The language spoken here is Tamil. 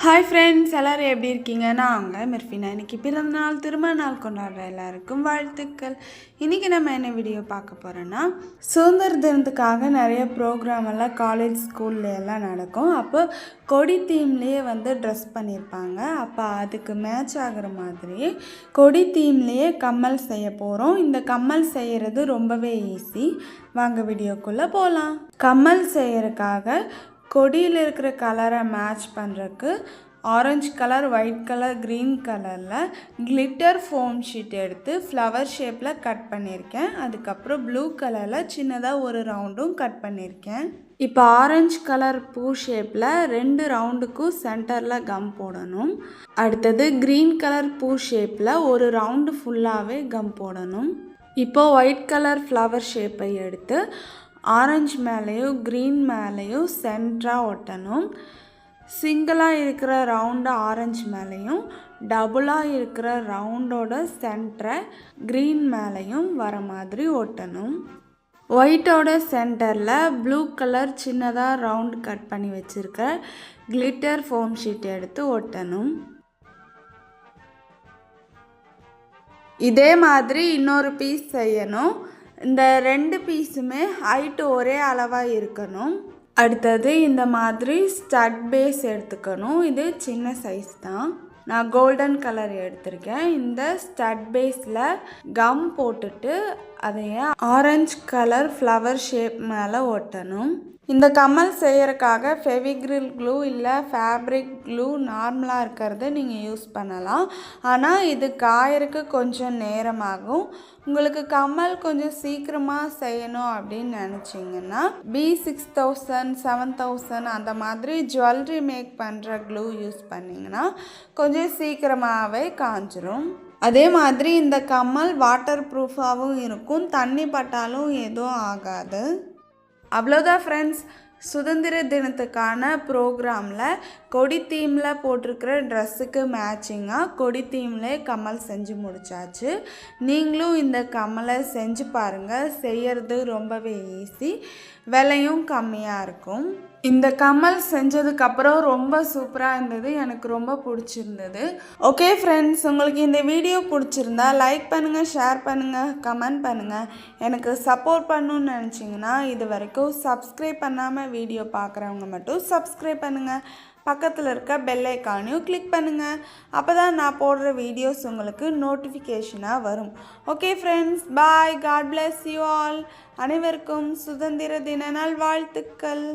ஹாய் ஃப்ரெண்ட்ஸ், எல்லோரும் எப்படி இருக்கீங்க? நான் உங்கள் மிர்ஃபினா. இன்றைக்கி பிறந்த நாள், திருமண நாள் கொண்டாடுற எல்லாருக்கும் வாழ்த்துக்கள். இன்றைக்கி நம்ம என்ன வீடியோ பார்க்க போகிறோன்னா, சுதந்திர தினத்துக்காக நிறைய ப்ரோக்ராம் எல்லாம் காலேஜ் ஸ்கூல்ல எல்லாம் நடக்கும். அப்போ கொடி தீம்லேயே ட்ரெஸ் பண்ணியிருப்பாங்க. அப்போ அதுக்கு மேட்ச் ஆகிற மாதிரி கொடி தீம்லேயே கம்மல் செய்ய போகிறோம். இந்த கம்மல் செய்கிறது ரொம்பவே ஈஸி. வாங்க வீடியோக்குள்ளே போகலாம். கம்மல் செய்யறதுக்காக கொடியில் இருக்கிற கலரை மேட்ச் பண்ணுறதுக்கு orange colour, white colour, green கலரில் கிளிட்டர் ஃபோம் ஷீட் எடுத்து ஃப்ளவர் ஷேப்பில் கட் பண்ணியிருக்கேன். அதுக்கப்புறம் ப்ளூ கலரில் சின்னதாக ஒரு ரவுண்டும் கட் பண்ணியிருக்கேன். இப்போ ஆரஞ்சு கலர் பூ ஷேப்பில் 2 ரவுண்டுக்கும் சென்டரில் கம் போடணும். அடுத்தது க்ரீன் கலர் பூ ஷேப்பில் ஒரு ரவுண்டு ஃபுல்லாகவே கம் போடணும். இப்போது ஒயிட் கலர் ஃப்ளவர் ஷேப்பை எடுத்து ஆரஞ்சு மேலேயும் க்ரீன் மேலேயும் சென்டராக ஒட்டணும். சிங்கிளாக இருக்கிற ரவுண்டு ஆரஞ்சு மேலேயும், டபுளாக இருக்கிற ரவுண்டோட சென்டரை க்ரீன் மேலேயும் வர மாதிரி ஒட்டணும். ஒயிட்டோட சென்டரில் ப்ளூ கலர் சின்னதாக ரவுண்ட் கட் பண்ணி வச்சுருக்க கிளிட்டர் ஃபோம் ஷீட் எடுத்து ஒட்டணும். இதே மாதிரி இன்னொரு பீஸ் செய்யணும். இந்த 2 பீஸுமே ஹைட்டு ஒரே அளவாக இருக்கணும். அடுத்தது இந்த மாதிரி ஸ்டட் பேஸ் எடுத்துக்கணும். இது சின்ன சைஸ் தான். நான் கோல்டன் கலர் எடுத்திருக்கேன். இந்த ஸ்டட் பேஸில் கம் போட்டுட்டு அதையே ஆரஞ்சு கலர் ஃப்ளவர் ஷேப் மேலே ஒட்டணும். இந்த கம்மல் செய்யறதுக்காக ஃபெவிக்ரில் க்ளூ இல்லை ஃபேப்ரிக் க்ளூ நார்மலாக இருக்கிறத நீங்கள் யூஸ் பண்ணலாம். ஆனால் இது காயறதுக்கு கொஞ்சம் நேரமாகும். உங்களுக்கு கம்மல் கொஞ்சம் சீக்கிரமாக செய்யணும் அப்படின்னு நினச்சிங்கன்னா B6000, 7000 அந்த மாதிரி ஜுவல்லரி மேக் பண்ணுற க்ளூ யூஸ் பண்ணிங்கன்னா கொஞ்சம் சீக்கிரமாகவே காஞ்சிரும். அதே மாதிரி இந்த கம்மல் வாட்டர் ப்ரூஃபாகவும் இருக்கும். தண்ணி பட்டாலும் எதுவும் ஆகாது. அவ்வளோதான் ஃப்ரெண்ட்ஸ். சுதந்திர தினத்துக்கான ப்ரோக்ராமில் கொடி தீமில் போட்டிருக்கிற ட்ரெஸ்ஸுக்கு மேட்சிங்காக கொடி தீம்லே கம்மல் செஞ்சு முடித்தாச்சு. நீங்களும் இந்த கம்மலை செஞ்சு பாருங்கள். செய்கிறது ரொம்பவே ஈஸி, விலையும் கம்மியாக இருக்கும். இந்த கம்மல் செஞ்சதுக்கப்புறம் ரொம்ப சூப்பராக இருந்தது. எனக்கு ரொம்ப பிடிச்சிருந்தது. ஓகே ஃப்ரெண்ட்ஸ், உங்களுக்கு இந்த வீடியோ பிடிச்சிருந்தா லைக் பண்ணுங்கள், ஷேர் பண்ணுங்கள், கமெண்ட் பண்ணுங்கள். எனக்கு சப்போர்ட் பண்ணணுன்னு நினச்சிங்கன்னா இது வரைக்கும் சப்ஸ்கிரைப் பண்ணாமல் வீடியோ பார்க்குறவங்க மட்டும் சப்ஸ்கிரைப் பண்ணுங்கள். பக்கத்தில் இருக்க பெல் ஐக்கானையும் கிளிக் பண்ணுங்கள். அப்போ தான் நான் போடுற வீடியோஸ் உங்களுக்கு நோட்டிஃபிகேஷனாக வரும். Okay friends, bye. God bless you all. அனைவருக்கும் சுதந்திர தின நாள் வாழ்த்துக்கள்.